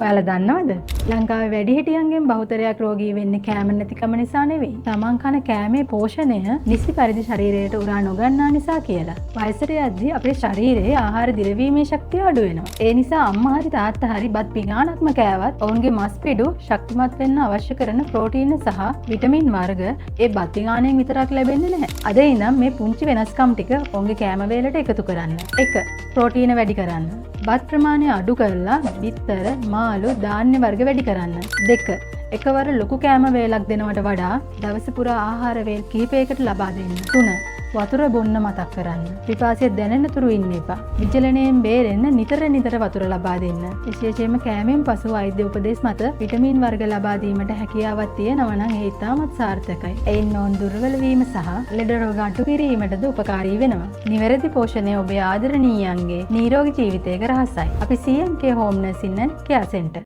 ඔයාලා දන්නවද? ලංකාවේ වැඩිහිටියන්ගෙන් බහුතරයක් රෝගී වෙන්නේ කෑම නැතිකම නිසා නෙවෙයි. තමන් කන කෑමේ පෝෂණය නිසි පරිදි ශරීරයට උරා නොගන්නා නිසා කියලා. වයසට යද්දී අපේ ශරීරයේ ආහාර දිරවීමේ ශක්තිය අඩු වෙනවා. ඒ නිසා අම්මා හරි තාත්තා හරි බත් පිඟානක්ම කෑවත් ඔවුන්ගේ මස් පිඩු ශක්තිමත් වෙන්න අවශ්‍ය කරන ප්‍රෝටීන සහ විටමින් වර්ග ඒ බත් පිඟානයෙන් විතරක් ලැබෙන්නේ නැහැ. අද ඉඳන් මේ පුංචි වෙනස්කම් ටික ඔවුන්ගේ කෑම වේලට එකතු කරන්න. 1. ප්‍රෝටීන වැඩි කරන්න. බත් ප්‍රමාණය අඩු කරලා බිත්තර, මාළු, ධාන්‍ය වර්ග වැඩි කරන්න. 2. එකවර ලොකු කෑම වේලක් දෙනවට වඩා දවස පුරා ආහාර වේල් කිහිපයකට ලබා දෙන්න. 3. වතුර බොන්න මතක් කරන්න. පිපාසය දැනෙන තුරු ඉන්න එපා. විචලනයෙන් බේරෙන්න නිතර වතුර ලබා දෙන්න. විශේෂයෙන්ම කෑමෙන් පසු වෛද්‍ය උපදෙස් මත විටමින් වර්ග ලබා දීමට හැකියාවක් තියෙනවා නම් ඒ ඉතාමත් සාර්ථකයි. එයින් නොන් දුර්වල වීම සහ ලෙඩ රෝග අඩු කිරීමටද උපකාරී වෙනවා. නිවැරදි පෝෂණය ඔබේ ආදරණීයන්ගේ නිරෝගී ජීවිතයක රහසයි. අපි CMK Home Nursing and Care Center